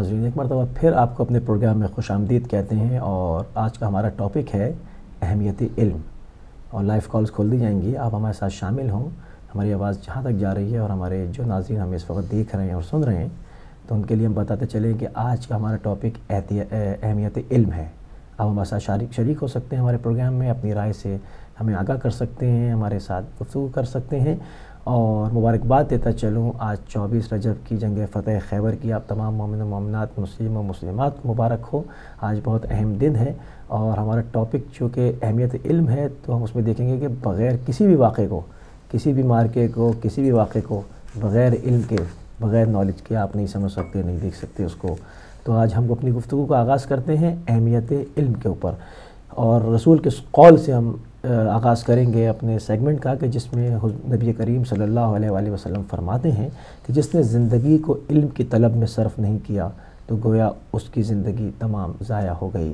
ناظرین، ایک مرتبہ پھر آپ کو اپنے پروگرام میں خوش آمدید کہتے ہیں، اور آج کا ہمارا ٹاپک ہے اہمیت علم، اور لائیو کالز کھول دی جائیں گی، آپ ہمارے ساتھ شامل ہوں۔ ہماری آواز جہاں تک جا رہی ہے اور ہمارے جو ناظرین ہمیں اس وقت دیکھ رہے ہیں اور سن رہے ہیں، تو ان کے لیے ہم بتاتے چلیں کہ آج کا ہمارا ٹاپک اہمیت علم ہے۔ آپ ہمارے ساتھ شریک ہو سکتے ہیں ہمارے پروگرام میں، اپنی رائے سے ہمیں آگاہ کر سکتے ہیں، ہمارے ساتھ گفتگو کر سکتے ہیں۔ اور مبارکباد دیتا چلوں، آج 24 رجب کی جنگ فتح خیبر کی آپ تمام مومن و مومنات، مسلم و مسلمات کو مبارک ہو۔ آج بہت اہم دن ہے، اور ہمارا ٹاپک چونکہ اہمیت علم ہے، تو ہم اس میں دیکھیں گے کہ بغیر کسی بھی واقعے کو، کسی بھی مارکے کو، کسی بھی واقعے کو بغیر علم کے، بغیر نالج کے آپ نہیں سمجھ سکتے، نہیں دیکھ سکتے اس کو۔ تو آج ہم اپنی گفتگو کا آغاز کرتے ہیں اہمیت علم کے اوپر، اور رسول کے قول سے ہم آغاز کریں گے اپنے سیگمنٹ کا، کہ جس میں نبی کریم صلی اللہ علیہ وآلہ وسلم فرماتے ہیں کہ جس نے زندگی کو علم کی طلب میں صرف نہیں کیا تو گویا اس کی زندگی تمام ضائع ہو گئی۔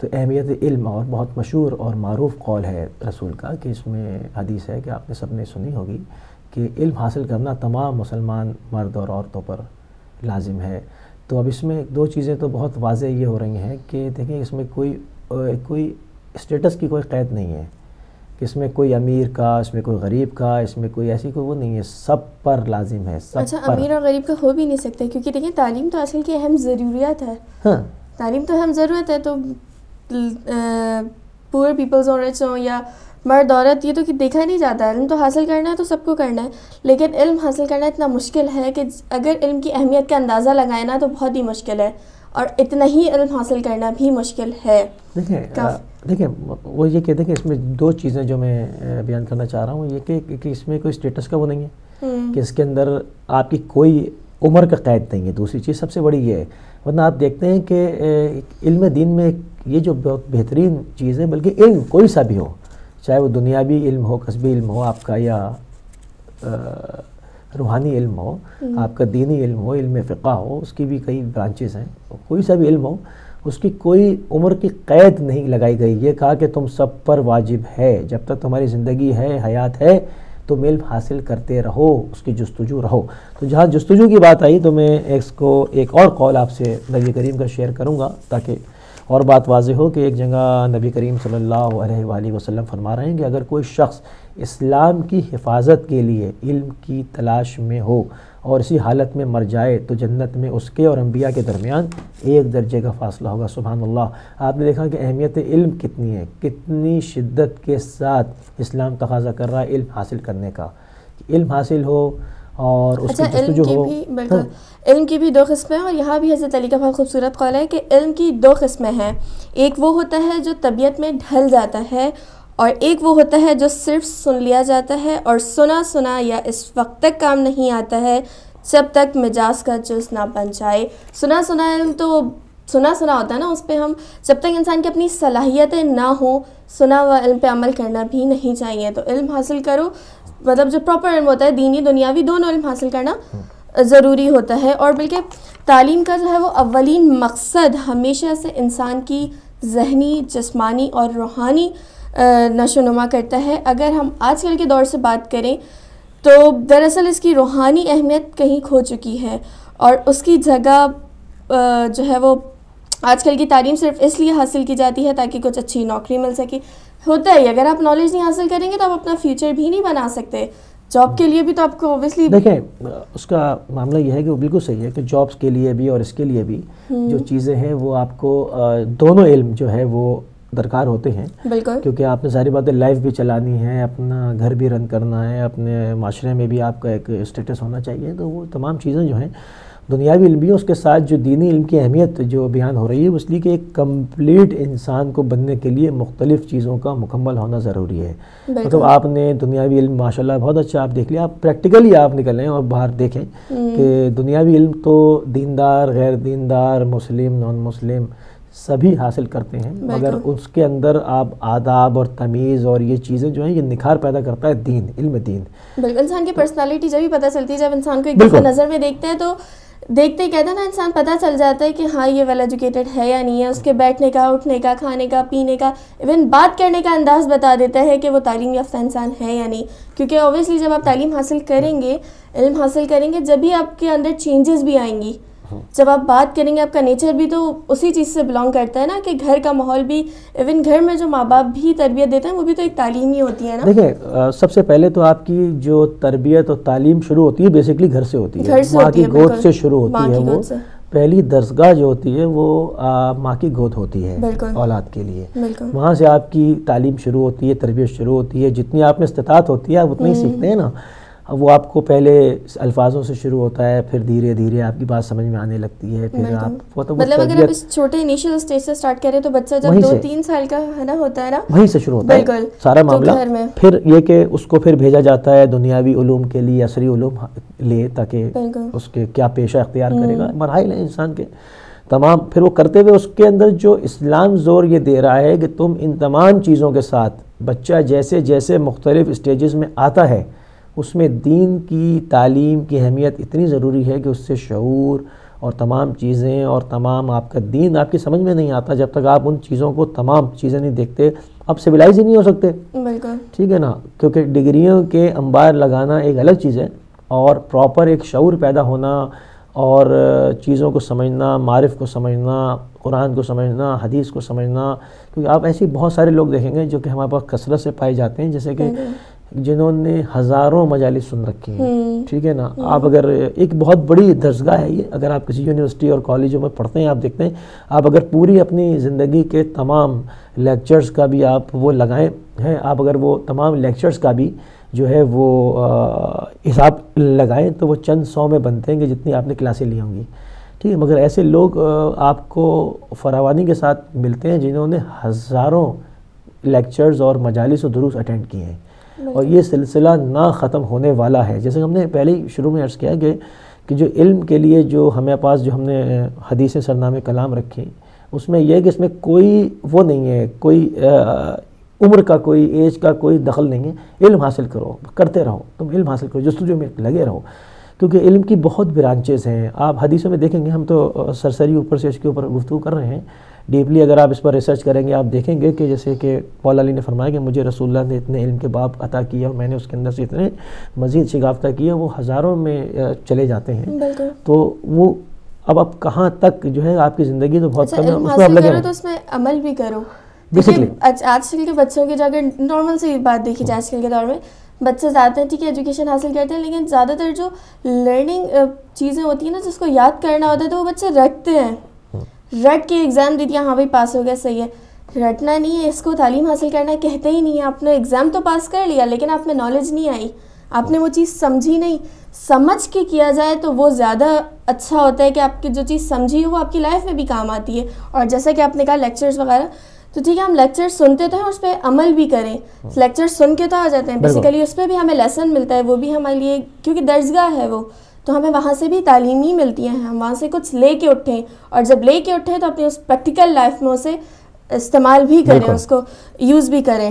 تو اہمیت علم، اور بہت مشہور اور معروف قول ہے رسول کا، کہ اس میں حدیث ہے کہ آپ نے سب نے سنی ہوگی کہ علم حاصل کرنا تمام مسلمان مرد اور عورتوں پر لازم ہے۔ تو اب اس میں دو چیزیں تو بہت واضح یہ ہو رہی ہیں کہ دیکھیں، اس میں کوئی اسٹیٹس کی کوئی قید نہیں ہے، کہ اس میں کوئی امیر کا، اس میں کوئی غریب کا، اس میں کوئی ایسی کوئی وہ نہیں ہے، سب پر لازم ہے، سب اچھا پر۔ امیر اور غریب کا ہو بھی نہیں سکتا، کیونکہ دیکھیں تعلیم تو آج کل کی اہم ضروریات ہے۔ ہاں، تعلیم تو اہم ضرورت ہے، تو پور پیپلز ہوں، رچ ہوں یا مرد عورت، یہ تو دیکھا نہیں جاتا۔ علم تو حاصل کرنا ہے تو سب کو کرنا ہے، لیکن علم حاصل کرنا اتنا مشکل ہے کہ اگر علم کی اہمیت کا اندازہ لگائے نا تو بہت ہی مشکل ہے، اور اتنا ہی علم حاصل کرنا بھی مشکل ہے۔ دیکھیں وہ یہ کہتے ہیں کہ اس میں دو چیزیں جو میں بیان کرنا چاہ رہا ہوں، یہ کہ اس میں کوئی اسٹیٹس کا وہ نہیں ہے، کہ اس کے اندر آپ کی کوئی عمر کا قید نہیں ہے۔ دوسری چیز سب سے بڑی یہ ہے، ورنہ آپ دیکھتے ہیں کہ علم دین میں یہ جو بہت بہترین چیز ہے، بلکہ علم کوئی سا بھی ہو، چاہے وہ دنیاوی علم ہو، کسبی علم ہو آپ کا، یا روحانی علم ہو آپ کا، دینی علم ہو، علم فقہ ہو، اس کی بھی کئی برانچز ہیں، کوئی سا بھی علم ہو، اس کی کوئی عمر کی قید نہیں لگائی گئی۔ یہ کہا کہ تم سب پر واجب ہے، جب تک تمہاری زندگی ہے، حیات ہے، تم علم حاصل کرتے رہو، اس کی جستجو رہو۔ تو جہاں جستجو کی بات آئی تو میں ایک اور قول آپ سے نبی کریم کا شیئر کروں گا، تاکہ اور بات واضح ہو، کہ ایک جگہ نبی کریم صلی اللہ علیہ وآلہ وسلم فرما رہے ہیں کہ اگر کوئی شخص اسلام کی حفاظت کے لیے علم کی تلاش میں ہو اور اسی حالت میں مر جائے تو جنت میں اس کے اور انبیاء کے درمیان 1 درجے کا فاصلہ ہوگا۔ سبحان اللہ! آپ نے دیکھا کہ اہمیت علم کتنی ہے، کتنی شدت کے ساتھ اسلام تقاضا کر رہا ہے علم حاصل کرنے کا، علم حاصل ہو اور اس کی جستجو ہو۔ بالکل، علم کی بھی 2 قسمیں ہیں، اور یہاں بھی حضرت علی کا بہت خوبصورت قول ہے کہ علم کی 2 قسمیں ہیں، ایک وہ ہوتا ہے جو طبیعت میں ڈھل جاتا ہے، اور ایک وہ ہوتا ہے جو صرف سن لیا جاتا ہے، اور سنا یا اس وقت تک کام نہیں آتا ہے جب تک مجاز کا جز نہ بن جائے۔ سنا علم تو سنا ہوتا ہے نا، اس پہ ہم جب تک انسان کی اپنی صلاحیتیں نہ ہوں، سنا ہوا علم پہ عمل کرنا بھی نہیں چاہیے۔ تو علم حاصل کرو، مطلب جو پراپر علم ہوتا ہے، دینی دنیاوی دونوں علم حاصل کرنا ضروری ہوتا ہے۔ اور بلکہ تعلیم کا جو ہے وہ اولین مقصد ہمیشہ سے انسان کی ذہنی، جسمانی اور روحانی نشو و نما کرتا ہے۔ اگر ہم آج کل کے دور سے بات کریں تو دراصل اس کی روحانی اہمیت کہیں کھو چکی ہے، اور اس کی جگہ جو ہے وہ آج کل کی تعلیم صرف اس لیے حاصل کی جاتی ہے تاکہ کچھ اچھی نوکری مل سکے۔ ہوتا ہے اگر آپ نالج نہیں حاصل کریں گے تو آپ اپنا فیوچر بھی نہیں بنا سکتے، جاب کے لیے بھی تو آپ کو اوبیسلی دیکھیں اس کا معاملہ یہ ہے کہ وہ بالکل صحیح ہے کہ جابس کے لیے بھی اور اس کے لیے بھی جو چیزیں ہیں وہ آپ کو دونوں علم جو ہے وہ درکار ہوتے ہیں، بالکل، کیونکہ آپ نے ساری باتیں لائف بھی چلانی ہے، اپنا گھر بھی رن کرنا ہے، اپنے معاشرے میں بھی آپ کا ایک اسٹیٹس ہونا چاہیے، تو وہ تمام چیزیں جو ہیں دنیاوی علم بھی، اس کے ساتھ جو دینی علم کی اہمیت جو بیان ہو رہی ہے اس لیے کہ ایک کمپلیٹ انسان کو بننے کے لیے مختلف چیزوں کا مکمل ہونا ضروری ہے۔ مطلب آپ نے دنیاوی علم ماشاءاللہ بہت اچھا آپ دیکھ لیا، آپ پریکٹیکلی آپ نکلیں اور باہر دیکھیں کہ دنیاوی علم تو دیندار، غیر دیندار، مسلم، نان مسلم سبھی حاصل کرتے ہیں، مگر اس کے اندر آپ آداب اور تمیز اور یہ چیزیں جو ہیں یہ نکھار پیدا کرتا ہے دین، علم دین۔ بالکل، انسان کی پرسنالٹی جب ہی پتہ چلتی ہے، جب انسان کو ایک دفعہ نظر میں دیکھتے ہیں تو دیکھتے ہی کہتے ہیں نا انسان پتہ چل جاتا ہے کہ ہاں یہ ویل ایجوکیٹڈ ہے یا نہیں ہے، اس کے بیٹھنے کا، اٹھنے کا، کھانے کا، پینے کا، ایون بات کرنے کا انداز بتا دیتا ہے کہ وہ تعلیم یافتہ انسان ہے یا نہیں۔ کیونکہ اوبیسلی جب آپ تعلیم حاصل کریں گے، علم حاصل کریں گے، جب بھی آپ کے اندر چینجز بھی آئیں گی، جب آپ بات کریں گے آپ کا نیچر بھی تو اسی چیز سے بلانگ کرتا ہے نا، کہ گھر کا ماحول بھی، ایون گھر میں جو ماں باپ بھی تربیت دیتے ہیں وہ بھی تو ایک تعلیم ہی ہوتی ہے نا. دیکھیں سب سے پہلے تو آپ کی جو تربیت اور تعلیم شروع ہوتی ہے بیسکلی گھر سے ہوتی ہے، گھر سے ماں ہوتی کی ہے، گود بالکل سے شروع ماں ہوتی ہے. کی وہ گود سے پہلی درسگاہ جو ہوتی ہے وہ ماں کی گود ہوتی ہے بالکل اولاد کے لیے. بالکل وہاں سے آپ کی تعلیم شروع ہوتی ہے، تربیت شروع ہوتی ہے. جتنی آپ میں استطاعت ہوتی ہے آپ اتنا ہی سیکھتے ہیں نا. وہ آپ کو پہلے الفاظوں سے شروع ہوتا ہے، پھر دھیرے دھیرے آپ کی بات سمجھ میں آنے لگتی ہے، پھر آپ وہ تو مطلب اگر آپ اس چھوٹے انیشیل اسٹیج سے سٹارٹ کریں تو بچہ جب 2-3 سال کا ہے نا ہوتا ہے نا، وہیں سے شروع ہوتا ہے بالکل سارا معاملہ. گھر میں پھر یہ کہ اس کو پھر بھیجا جاتا ہے دنیاوی علوم کے لیے، عصری علوم لے تاکہ اس کے کیا پیشہ اختیار کرے گا. مراحل ہیں انسان کے تمام. پھر وہ کرتے ہوئے اس کے اندر جو اسلام زور یہ دے رہا ہے کہ تم ان تمام چیزوں کے ساتھ بچہ جیسے جیسے مختلف اسٹیجز میں آتا ہے اس میں دین کی تعلیم کی اہمیت اتنی ضروری ہے کہ اس سے شعور اور تمام چیزیں اور تمام آپ کا دین آپ کی سمجھ میں نہیں آتا جب تک آپ ان چیزوں کو تمام چیزیں نہیں دیکھتے. آپ سویلائز ہی نہیں ہو سکتے. بالکل ٹھیک ہے نا، کیونکہ ڈگریوں کے انبار لگانا ایک الگ چیز ہے اور پراپر ایک شعور پیدا ہونا اور چیزوں کو سمجھنا، معارف کو سمجھنا، قرآن کو سمجھنا، حدیث کو سمجھنا. کیونکہ آپ ایسی بہت سارے لوگ دیکھیں گے جو کہ ہمارے پاس کثرت سے پائے جاتے ہیں، جیسے کہ جنہوں نے ہزاروں مجالس سن رکھی ہیں. ٹھیک ہے نا. آپ اگر ایک بہت بڑی درسگاہ ہے یہ، اگر آپ کسی یونیورسٹی اور کالجوں میں پڑھتے ہیں آپ دیکھتے ہیں، آپ اگر پوری اپنی زندگی کے تمام لیکچرز کا بھی آپ وہ لگائیں ہیں، آپ اگر وہ تمام لیکچرز کا بھی جو ہے وہ حساب لگائیں تو وہ چند 100 میں بنتے ہیں کہ جتنی آپ نے کلاسیں لی ہوں گی. ٹھیک ہے. مگر ایسے لوگ آپ کو فراوانی کے ساتھ ملتے ہیں جنہوں نے ہزاروں لیکچرز اور مجالس و دروس اٹینڈ کیے ہیں اور یہ سلسلہ نہ ختم ہونے والا ہے. جیسے ہم نے پہلے ہی شروع میں عرض کیا کہ جو علم کے لیے جو ہمیں پاس جو ہم نے حدیث سرنامے کلام رکھی اس میں یہ ہے کہ اس میں کوئی وہ نہیں ہے، کوئی عمر کا کوئی ایج کا کوئی دخل نہیں ہے. علم حاصل کرو، کرتے رہو، تم علم حاصل کرو، جستجو میں لگے رہو، کیونکہ علم کی بہت برانچز ہیں. آپ حدیثوں میں دیکھیں گے، ہم تو سرسری اوپر سے اس کے اوپر گفتگو کر رہے ہیں. ڈیپلی اگر آپ اس پر ریسرچ کریں گے آپ دیکھیں گے کہ جیسے کہ مولا علی نے فرمایا کہ مجھے رسول اللہ نے اتنے علم کے باب عطا کیا اور میں نے اس کے اندر سے اتنے مزید شگافتہ کیا، وہ ہزاروں میں چلے جاتے ہیں. تو وہ اب آپ کہاں تک جو ہے آپ کی زندگی تو بہت کم ہے، اس میں آپ لگے رہو، تو اس میں عمل بھی کرو. بیسکلی آج کل کے بچوں کی جگہ نارمل سی بات دیکھی جائے، آج کل کے دور میں بچے جاتے ہیں، ٹھیک ہے ایجوکیشن حاصل کرتے ہیں، لیکن زیادہ تر جو لرننگ چیزیں ہوتی ہیں نا جس کو یاد کرنا ہوتا ہے تو وہ بچے رٹتے ہیں. رٹ کے ایگزام دے دیا، ہاں بھائی پاس ہو گیا، صحیح ہے. رٹنا نہیں ہے اس کو، تعلیم حاصل کرنا کہتے ہی نہیں ہے. آپ نے ایگزام تو پاس کر لیا لیکن آپ میں نالج نہیں آئی، آپ نے وہ چیز سمجھی نہیں. سمجھ کے کیا جائے تو وہ زیادہ اچھا ہوتا ہے کہ آپ کی جو چیز سمجھی وہ آپ کی لائف میں بھی کام آتی ہے. اور جیسا کہ آپ نے کہا لیکچرز وغیرہ، تو ٹھیک ہے ہم لیکچر سنتے تو ہیں اس پہ عمل بھی کریں. لیکچر سن کے تو آ جاتے ہیں، بیسیکلی اس پہ بھی ہمیں لیسن ملتا ہے، وہ بھی ہمارے لیے کیونکہ درسگاہ ہے وہ، تو ہمیں وہاں سے بھی تعلیم ہی ملتی ہے. ہم وہاں سے کچھ لے کے اٹھیں اور جب لے کے اٹھیں تو اپنی اس پریکٹیکل لائف میں اسے استعمال بھی کریں، اس کو یوز بھی کریں.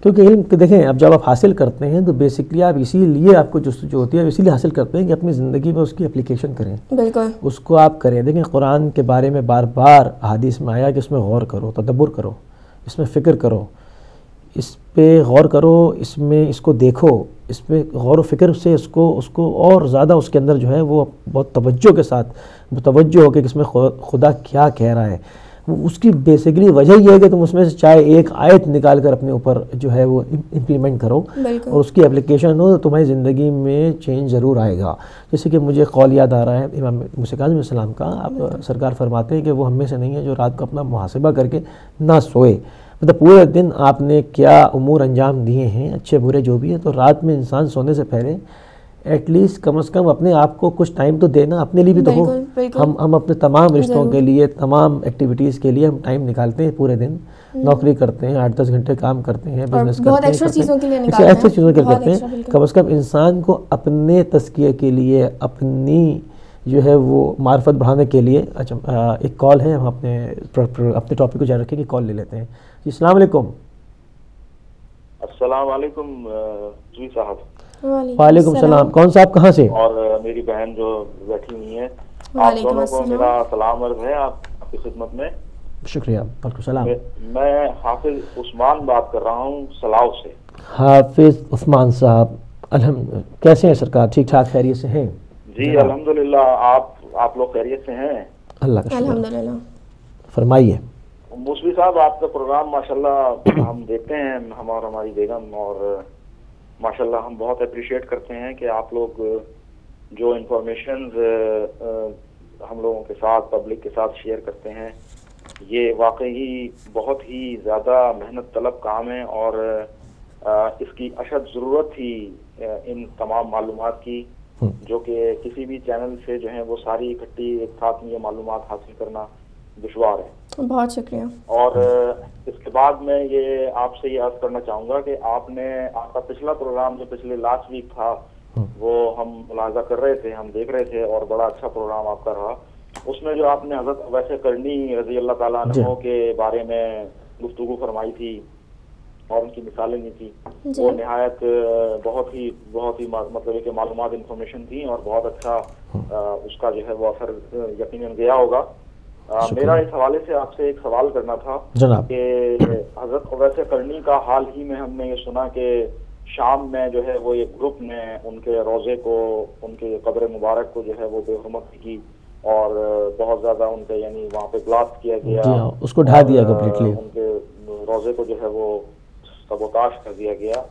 کیونکہ علم دیکھیں اب جب آپ حاصل کرتے ہیں تو بیسکلی آپ اسی لیے آپ کو جستجو ہوتی ہے، اسی لیے حاصل کرتے ہیں کہ اپنی زندگی میں اس کی اپلیکیشن کریں. بالکل اس کو آپ کریں. دیکھیں قرآن کے بارے میں بار بار احادیث میں آیا کہ اس میں غور کرو، تدبر کرو، اس میں فکر کرو، اس پہ غور کرو، اس میں اس کو دیکھو، اس پہ غور و فکر سے اس کو اور زیادہ اس کے اندر جو ہے وہ بہت توجہ کے ساتھ متوجہ ہو کہ اس میں خدا کیا کہہ رہا ہے. اس کی بیسکلی وجہ یہ ہے کہ تم اس میں سے چاہے ایک آیت نکال کر اپنے اوپر جو ہے وہ امپلیمنٹ کرو اور اس کی اپلیکیشن ہو تو تمہاری زندگی میں چینج ضرور آئے گا. جیسے کہ مجھے قول یاد آ رہا ہے امام موسیٰ کاظم علیہ السلام کا، آپ سرکار فرماتے ہیں کہ وہ ہم میں سے نہیں ہے جو رات کو اپنا محاسبہ کر کے نہ سوئے. مطلب پورے دن آپ نے کیا امور انجام دیے ہیں، اچھے برے جو بھی ہیں، تو رات میں انسان سونے سے پہلے ایٹ لیسٹ کم از کم اپنے آپ کو کچھ ٹائم تو دینا، اپنے لیے بھی تو ہو. ہم اپنے تمام رشتوں کے لیے، تمام ایکٹیویٹیز کے لیے ہم ٹائم نکالتے ہیں. پورے دن نوکری کرتے ہیں، 8-10 گھنٹے کام کرتے ہیں، بزنس کرتے ہیں، بہت ایکسٹرا چیزوں کے لیے کرتے ہیں. کم از کم انسان کو اپنے تزکیے کے لیے، اپنی جو ہے وہ معرفت بڑھانے کے لیے. اچھا ایک کال ہے، ہم اپنے ٹاپک کو جاری رکھیں کہ کال لے لیتے ہیں. جی السلام علیکم. السلام علیکم جی صاحب. وعلیکم السلام. کون صاحب کہاں سے؟ اور میری بہن جو بیٹھی ہوئی ہیں، آپ دونوں کو میرا سلام عرض ہے آپ کی خدمت میں. شکریہ. وعلیکم السلام. میں حافظ عثمان بات کر رہا ہوں سلاؤ سے. حافظ عثمان صاحب کیسے ہیں سرکار؟ ٹھیک ٹھاک خیریت سے ہیں؟ جی الحمدللہ. آپ لوگ خیریت سے ہیں؟ اللہ کا شکر. الحمدللہ. فرمائیے. موسوی صاحب آپ کا پروگرام ماشاءاللہ ہم دیکھتے ہیں، ہم اور ہماری بیگم، اور ماشاءاللہ ہم بہت اپریشیٹ کرتے ہیں کہ آپ لوگ جو انفارمیشنز ہم لوگوں کے ساتھ، پبلک کے ساتھ شیئر کرتے ہیں، یہ واقعی بہت ہی زیادہ محنت طلب کام ہے، اور اس کی اشد ضرورت تھی ان تمام معلومات کی، جو کہ کسی بھی چینل سے جو ہیں وہ ساری اکٹھی ایک ساتھ میں یہ معلومات حاصل کرنا دشوار ہے. بہت شکریہ. اور اس کے بعد میں یہ آپ سے یہ عرض کرنا چاہوں گا کہ آپ کا پچھلا پروگرام جو پچھلے لاسٹ ویک تھا وہ ہم ملاحظہ کر رہے تھے، ہم دیکھ رہے تھے، اور بڑا اچھا پروگرام آپ کا رہا. اس میں جو آپ نے حضرت اویس قرنی رضی اللہ تعالیٰ عنہ کے بارے میں گفتگو فرمائی تھی اور ان کی مثالیں دی تھی، وہ نہایت بہت ہی مطلب کہ معلومات انفارمیشن تھی، اور بہت اچھا اس کا جو ہے وہ اثر یقیناً گیا ہوگا. میرا اس حوالے سے آپ سے ایک سوال کرنا تھا کہ حضرت اویس قرنی کا حال ہی میں ہم نے یہ سنا کہ شام میں جو ہے وہ ایک گروپ نے ان کے روضے کو، ان کے قبر مبارک کو جو ہے وہ بے حرمتی کی، اور بہت زیادہ ان کے یعنی وہاں پہ بلاسٹ کیا گیا، اس کو ڈھا دیا کمپلیٹلی، ان کے روضے کو جو ہے وہ سبوتاش کر دیا گیا.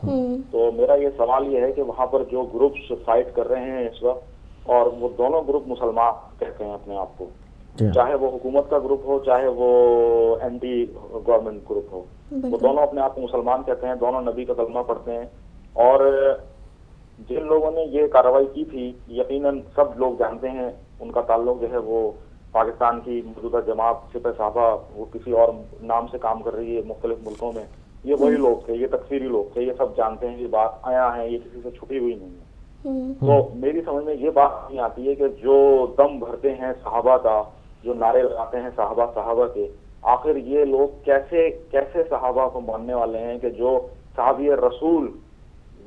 تو میرا یہ سوال یہ ہے کہ وہاں پر جو گروپس فائٹ کر رہے ہیں اس وقت، اور وہ دونوں گروپ مسلمان کہتے ہیں اپنے آپ کو، چاہے وہ حکومت کا گروپ ہو چاہے وہ اینٹی گورنمنٹ گروپ ہو، وہ دونوں اپنے آپ کو مسلمان کہتے ہیں، دونوں نبی کا کلمہ پڑھتے ہیں. اور جن لوگوں نے یہ کارروائی کی تھی یقیناً سب لوگ جانتے ہیں، ان کا تعلق جو ہے وہ پاکستان کی موجودہ جماعت سپہ صحابہ، وہ کسی اور نام سے کام کر رہی ہے مختلف ملکوں میں، یہ وہی لوگ تھے، یہ تکفیری لوگ تھے، یہ سب جانتے ہیں، یہ بات آیا ہے، یہ کسی سے چھپی ہوئی نہیں ہے. تو میری سمجھ میں یہ بات نہیں آتی ہے کہ جو دم بھرتے ہیں صحابہ کا، جو نعرے لگاتے ہیں صحابہ کے، آخر یہ لوگ کیسے صحابہ کو ماننے والے ہیں کہ جو صحابی رسول،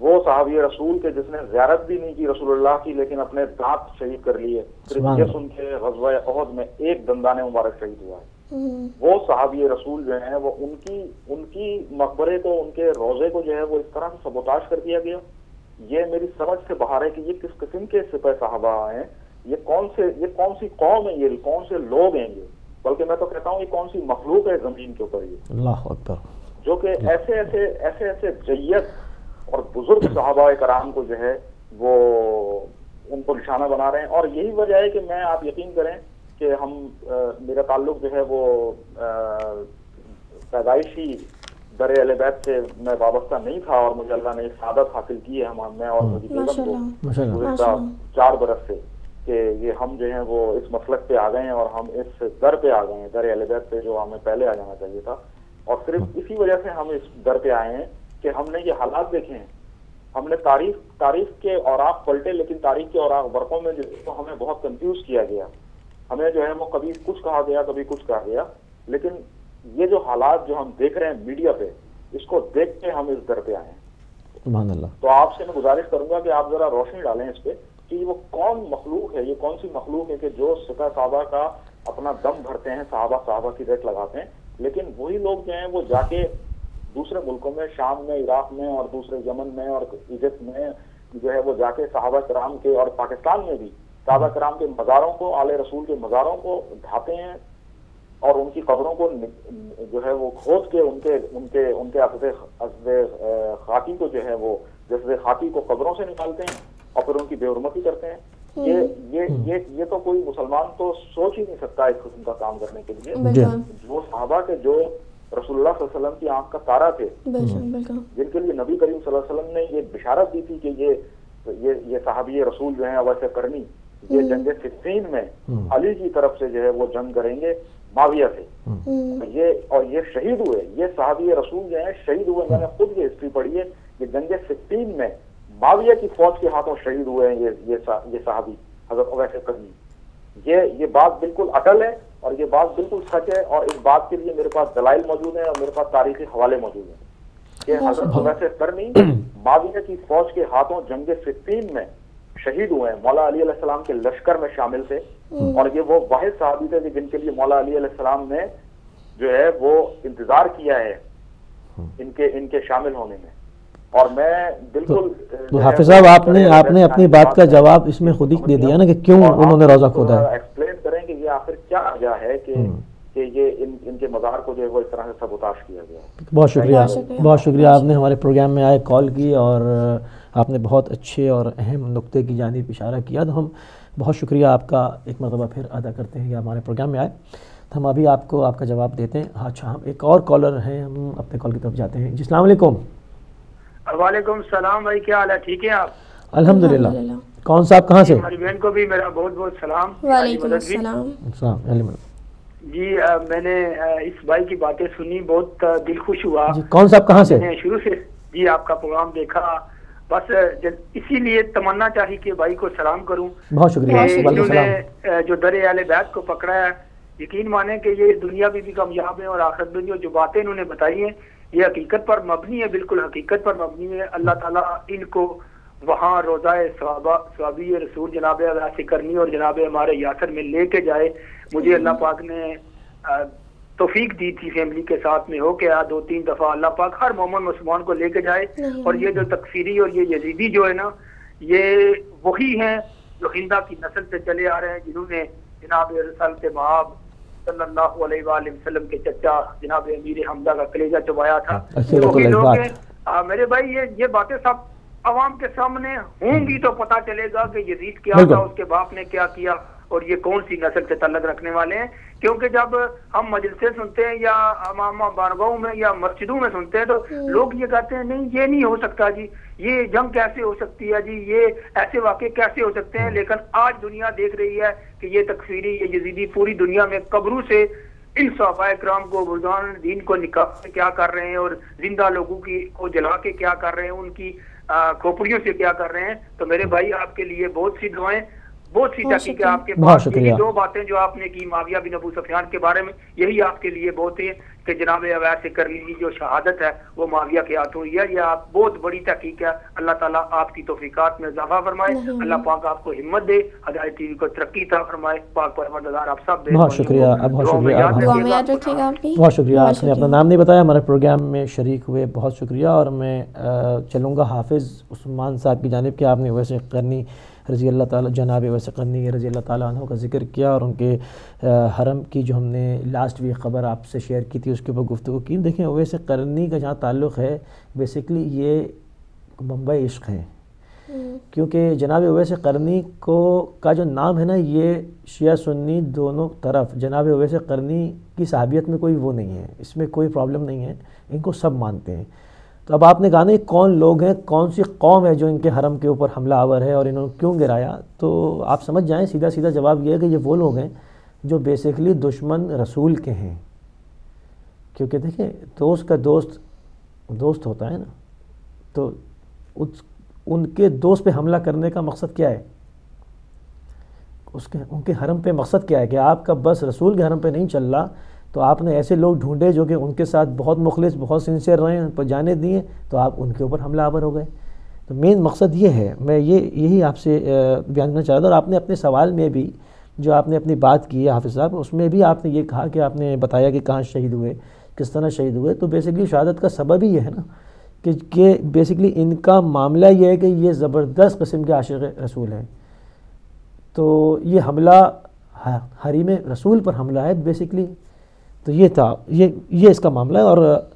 وہ صحابی رسول کے جس نے زیارت بھی نہیں کی رسول اللہ کی، لیکن اپنے دانت شہید کر لیے، صرف یہ سن کے غزوہ احد میں ایک دندان مبارک شہید ہوا ہے. وہ صحابی رسول جو ہیں وہ ان کی مقبرے کو، ان کے روضے کو جو ہے وہ اس طرح سے سبوتاش کر دیا گیا. یہ میری سمجھ سے باہر ہے کہ یہ کس قسم کے سپہ صحابہ ہیں، یہ کون سی قوم ہے، یہ کون سے لوگ ہیں، یہ بلکہ میں تو کہتا ہوں یہ کون سی مخلوق ہے زمین کے اوپر، یہ اللہ اکبر، جو کہ ایسے جیت اور بزرگ صحابہ کرام کو جو ہے وہ ان کو نشانہ بنا رہے ہیں. اور یہی وجہ ہے کہ میں، آپ یقین کریں کہ میرا تعلق جو ہے وہ پیدائشی در اہل بیت سے میں وابستہ نہیں تھا، اور مجھے اللہ نے ایک سعادت حاصل کی ہے میں اور میری بیگم کو گزشتہ 4 برس سے، کہ یہ ہم جو ہیں وہ اس مسلک پہ آ گئے ہیں، اور ہم اس در پہ آ گئے ہیں، در اہل بیت پہ جو ہمیں پہلے آ جانا چاہیے تھا. اور صرف اسی وجہ سے ہم اس در پہ آئے ہیں کہ ہم نے یہ حالات دیکھے ہیں. ہم نے تاریخ کے اوراق پلٹے، لیکن تاریخ کے اوراق ورقوں میں جس کو ہمیں بہت کنفیوز کیا گیا، ہمیں جو ہے وہ کبھی کچھ کہا گیا کبھی کچھ کہا گیا. لیکن یہ جو حالات جو ہم دیکھ رہے ہیں میڈیا پہ، اس کو دیکھ کے ہم اس در پہ آئے ہیں. سبحان اللہ. تو آپ سے میں گزارش کروں گا کہ آپ ذرا روشنی ڈالیں اس پہ کہ وہ کون مخلوق ہے، یہ کون سی مخلوق ہے کہ جو سپہ صحابہ کا اپنا دم بھرتے ہیں، صحابہ کی ریٹ لگاتے ہیں، لیکن وہی لوگ جو ہیں وہ جا کے دوسرے ملکوں میں، شام میں، عراق میں، اور دوسرے یمن میں اور ایجپٹ میں جو ہے وہ جا کے صحابہ کرام کے، اور پاکستان میں بھی صحابہ کرام کے مزاروں کو، آل رسول کے مزاروں کو ڈھاتے ہیں، اور ان کی قبروں کو جو ہے وہ کھود کے ان کے عزب خاکی کو جو ہے وہ جسد خاکی کو قبروں سے نکالتے ہیں، اور پھر ان کی بے حرمتی کرتے ہیں. یہ تو کوئی مسلمان تو سوچ ہی نہیں سکتا اس قسم کا کام کرنے کے لیے. وہ صحابہ کے جو رسول اللہ صلی اللہ علیہ وسلم کی آنکھ کا تارا تھے، جن کے لیے نبی کریم صلی اللہ علیہ وسلم نے یہ بشارت دی تھی کہ یہ صحابی رسول جو ہیں اویس قرنی، یہ جنگ صفین میں علی کی طرف سے جو ہے وہ جنگ کریں گے معاویہ سے، اور یہ شہید ہوئے. یہ صحابی رسول جو ہیں شہید ہوئے. میں نے خود یہ ہسٹری پڑھی ہے کہ جنگ صفین میں معاویہ کی فوج کے ہاتھوں شہید ہوئے ہیں یہ صحابی حضرت اویس قرنی. یہ بات بالکل اٹل ہے، اور یہ بات بالکل سچ ہے، اور اس بات کے لیے میرے پاس دلائل موجود ہیں، اور میرے پاس تاریخی حوالے موجود ہیں کہ حضرت اویس قرنی معاویہ کی فوج کے ہاتھوں جنگ صفین میں شہید ہوئے ہیں. مولا علی علیہ السلام کے لشکر میں شامل تھے، اور یہ وہ واحد صحابی تھے جن کے لیے مولا علی علیہ السلام نے جو ہے وہ انتظار کیا ہے ان کے شامل ہونے میں. اور میں بالکل تو حافظ صاحب آپ نے اپنی بات کا جواب اس میں خود ہی دے دیا نا کہ کیوں انہوں نے روزہ کھودا ہے. ایکسپلین کریں کہ یہ آخر کیا وجہ ہے کہ یہ ان کے مزار کو جو ہے وہ اس طرح سے سبوتاش کیا گیا. بہت شکریہ، بہت شکریہ آپ نے ہمارے پروگرام میں آئے، کال کی، اور آپ نے بہت اچھے اور اہم نقطے کی جانب اشارہ کیا. تو ہم بہت شکریہ آپ کا ایک مرتبہ پھر ادا کرتے ہیں کہ ہمارے پروگرام میں آئے. تو ہم ابھی آپ کو آپ کا جواب دیتے ہیں. اچھا، ہم ایک اور کالر ہیں، ہم اپنے کال کی طرف جاتے ہیں. جی السلام علیکم. وعلیکم السلام بھائی، کیا حال ہے؟ ٹھیک ہیں آپ؟ الحمدللہ. کون صاحب کہاں سے؟ ہماری بہن کو بھی میرا بہت بہت سلام. وعلیکم السلام. السلام. جی میں نے اس بھائی کی باتیں سنی، بہت دل خوش ہوا. جی کون صاحب کہاں سے؟ میں نے شروع سے جی آپ کا پروگرام دیکھا، بس اسی لیے تمنا چاہی کہ بھائی کو سلام کروں. بہت شکریہ. انہوں نے جو در اہل بیت کو پکڑا ہے، یقین مانیں کہ یہ اس دنیا بھی کامیاب ہے اور آخرت میں جو باتیں انہوں نے بتائی ہیں یہ حقیقت پر مبنی ہے، بالکل حقیقت پر مبنی ہے. اللہ تعالیٰ ان کو وہاں روضہ صحابی رسول جناب اویس قرنی اور جناب ہمارے یاسر میں لے کے جائے. مجھے اللہ پاک نے توفیق دی تھی فیملی کے ساتھ میں ہو کے 2-3 دفعہ. اللہ پاک ہر مومن مسلمان کو لے کے جائے. اور یہ جو تکفیری اور یہ یزیدی جو ہے نا، یہ وہی ہیں جو ہندا کی نسل سے چلے آ رہے ہیں، جنہوں نے جناب رسالت مآب صلی اللہ علیہ وآلہ وسلم کے چچا جناب امیر حمزہ کا کلیجہ چبایا تھا. وہی لوگ ہیں میرے بھائی. یہ باتیں سب عوام کے سامنے ہوں گی تو پتہ چلے گا کہ یزید کیا تھا، اس کے باپ نے کیا کیا، اور یہ کون سی نسل سے تعلق رکھنے والے ہیں. کیونکہ جب ہم مجلسیں سنتے ہیں یا امام بارگاہوں میں یا مسجدوں میں سنتے ہیں تو لوگ یہ کہتے ہیں نہیں یہ نہیں ہو سکتا جی، یہ جنگ کیسے ہو سکتی ہے جی، یہ ایسے واقعے کیسے ہو سکتے ہیں. لیکن آج دنیا دیکھ رہی ہے کہ یہ تکفیری، یہ یزیدی پوری دنیا میں قبروں سے ان صحابہ کرام کو، بزرگان دین کو نکال کے کیا کر رہے ہیں، اور زندہ لوگوں کو جلا کے کیا کر رہے ہیں، ان کی کھوپڑیوں سے کیا کر رہے ہیں. تو میرے بھائی آپ کے لیے بہت سی دعائیں، بہت سی تحقیق آپ کے پاس. یہی 2 باتیں جو آپ نے کی معاویہ بن ابو سفیان کے بارے میں، یہی آپ کے لیے بہت ہے کہ جناب اویس قرنی کی جو شہادت ہے وہ معاویہ کے ہاتھوں ہوئی ہے. یہ آپ بہت بڑی تحقیق ہے. اللہ تعالیٰ آپ کی توفیقات میں اضافہ فرمائے. اللہ پاک آپ کو ہمت دے، ہدایت ٹی وی کو ترقی عطا فرمائے. پاک پروردگار آپ سب بہت شکریہ. بہت شکریہ. دعا میں یاد رکھیے گا. بہت شکریہ. آپ نے اپنا نام نہیں بتایا، ہمارے پروگرام میں شریک ہوئے، بہت شکریہ. اور میں چلوں گا حافظ عثمان صاحب کی جانب کہ آپ نے اویس قرنی رضی اللہ تعالیٰ، جناب اویس قرنی رضی اللہ تعالیٰ عنہ کا ذکر کیا، اور ان کے حرم کی جو ہم نے لاسٹ ویک خبر آپ سے شیئر کی تھی اس کے اوپر گفتگو کی. دیکھیں اویس قرنی کا جہاں تعلق ہے، بیسکلی یہ بمبئی عشق ہے. کیونکہ جناب اویس قرنی کا جو نام ہے نا، یہ شیعہ سنی دونوں طرف جناب اویس قرنی کی صحابیت میں کوئی وہ نہیں ہے، اس میں کوئی پرابلم نہیں ہے، ان کو سب مانتے ہیں. تو اب آپ نے کہا نہیں کون لوگ ہیں، کون سی قوم ہے جو ان کے حرم کے اوپر حملہ آور ہے اور انہوں نے کیوں گرایا، تو آپ سمجھ جائیں سیدھا سیدھا جواب یہ ہے کہ یہ وہ لوگ ہیں جو بیسکلی دشمن رسول کے ہیں. کیونکہ دیکھیں دوست کا دوست ہوتا ہے نا، تو ان کے دوست پہ حملہ کرنے کا مقصد کیا ہے، ان کے حرم پہ مقصد کیا ہے کہ آپ کا بس رسول کے حرم پہ نہیں چل رہا، تو آپ نے ایسے لوگ ڈھونڈے جو کہ ان کے ساتھ بہت مخلص، بہت سنسیئر رہے ہیں، ان پر جانے دیے، تو آپ ان کے اوپر حملہ آور ہو گئے. تو مین مقصد یہ ہے. میں یہی آپ سے بیان کرنا چاہتا ہوں. اور آپ نے اپنے سوال میں بھی جو آپ نے اپنی بات کی ہے حافظ صاحب، اس میں بھی آپ نے یہ کہا کہ آپ نے بتایا کہ کہاں شہید ہوئے، کس طرح شہید ہوئے. تو بیسکلی شہادت کا سبب ہی یہ ہے نا کہ بیسکلی ان کا معاملہ یہ ہے کہ یہ زبردست قسم کے عاشق رسول ہیں. تو یہ حملہ حریم رسول پر حملہ ہے بیسکلی. تو یہ تھا، یہ اس کا معاملہ ہے. اور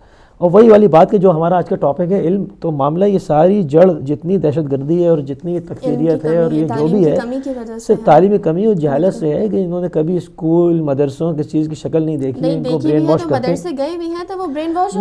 وہی والی بات کہ جو ہمارا آج کا ٹاپک ہے علم، تو معاملہ یہ ساری جڑ جتنی دہشت گردی ہے اور جتنی تکفیریت ہے اور یہ جو بھی ہے صرف تعلیمی کمی اور جہالت سے ہے کہ انہوں نے کبھی اسکول مدرسوں کس چیز کی شکل نہیں دیکھی ہے. ان کو برین واش کرتے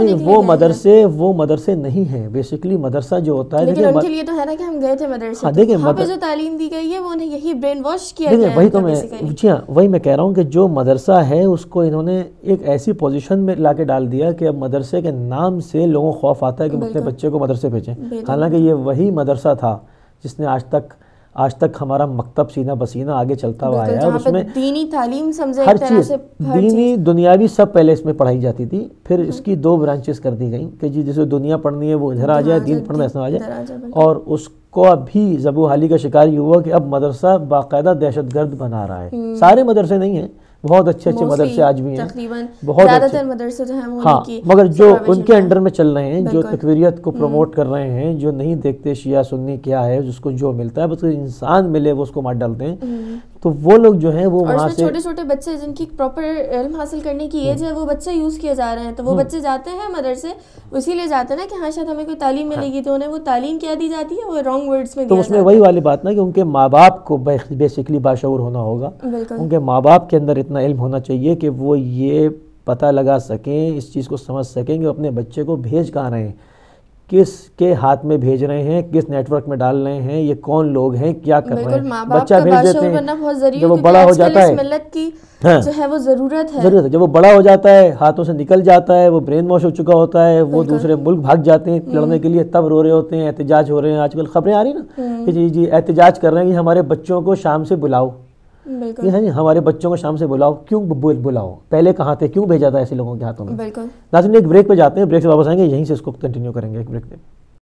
ہیں. وہ مدرسے نہیں ہیں. بیسکلی مدرسہ جو ہوتا ہے لیکن ان کے لیے تو ہے نا کہ ہم گئے تھے مدرسے، دیکھیں وہاں پہ جو تعلیم دی گئی ہے وہ انہیں یہی برین واش کیا گیا ہے. وہی تو میں جی ہاں وہی میں کہہ رہا ہوں کہ جو مدرسہ ہے اس کو انہوں نے ایک ایسی پوزیشن میں لا کے ڈال دیا کہ اب مدرسے کے نام سے لوگوں کو خوف آتا ہے کہ اپنے بچے کو مدرسے بھیجیں. حالانکہ یہ وہی مدرسہ تھا جس نے آج تک ہمارا مکتب سینہ بسینہ آگے چلتا ہوا ہے. اور اس میں دینی تعلیم سمجھے ہر چیز دینی دنیاوی سب پہلے اس میں پڑھائی جاتی تھی. پھر اس کی 2 برانچز کر دی گئیں کہ جی جسے دنیا پڑھنی ہے وہ ادھر آ جائے، دین پڑھنا ایسا آ جائے. اور اس کو ابھی زبو حالی کا شکار یہ ہوا کہ اب مدرسہ باقاعدہ دہشت گرد بنا رہا ہے. سارے مدرسے نہیں ہیں، بہت اچھے اچھے مدرسے آج بھی ہیں تقریباً بہت زیادہ تر مدرسے جو ہیں وہ ہاں، انہی کی مگر جو ان کے supervision انڈر میں چل رہے ہیں، جو بالکل۔ تکفیریت کو پروموٹ کر رہے ہیں، جو نہیں دیکھتے شیعہ سنی کیا ہے، جس کو جو ملتا ہے بس انسان ملے وہ اس کو مار ڈالتے ہیں، تو وہ لوگ جو ہیں وہ اور وہاں اس سے میں چھوٹے چھوٹے بچے جن کی پراپر علم حاصل کرنے کی ایج ہے وہ بچے یوز کیے جا رہے ہیں، تو وہ بچے جاتے ہیں مدرسے اسی لیے جاتے ہیں نا کہ ہاں شاید ہمیں کوئی تعلیم ملے گی، تو انہیں وہ تعلیم کیا دی جاتی ہے، وہ رانگ ورڈز میں تو دیا اس میں جاتا وہی ہے۔ والی بات نا کہ ان کے ماں باپ کو بیسکلی باشعور ہونا ہوگا، بالکل ان کے ماں باپ کے اندر اتنا علم ہونا چاہیے کہ وہ یہ پتہ لگا سکیں، اس چیز کو سمجھ سکیں کہ اپنے بچے کو بھیج کہاں رہے ہیں، کس کے ہاتھ میں بھیج رہے ہیں، کس نیٹ ورک میں ڈال رہے ہیں، یہ کون لوگ ہیں، کیا کر رہے بالکل، ہیں۔ ماں باپ بچہ کا بھیج دیتے باشعور ہیں، بننا بہت ضروری ہے جب وہ کیونکہ بڑا ہو آج کل جاتا اس ہے ملت کی ہاں جو ہے وہ ضرورت ہے۔ ضرورت ہے، جب وہ بڑا ہو جاتا ہے، ہاتھوں سے نکل جاتا ہے، وہ برین واش ہو چکا ہوتا ہے، وہ بالکل۔ دوسرے ملک بھاگ جاتے ہیں لڑنے کے لیے، تب رو رہے ہوتے ہیں، احتجاج ہو رہے ہیں، آج کل خبریں آ رہی نا کہ جی احتجاج کر رہے ہیں کہ ہمارے بچوں کو شام سے بلاؤ، بالکل یہ ہے ہمارے بچوں کو شام سے بلاؤ، کیوں بلاؤ، پہلے کہاں تھے، کیوں بھیجا تھا ایسے لوگوں کے ہاتھوں میں۔ بالکل۔ ناظرین ایک بریک پہ جاتے ہیں، بریک سے واپس آئیں گے، یہیں سے اس کو کنٹینیو کریں گے، ایک بریک پہ۔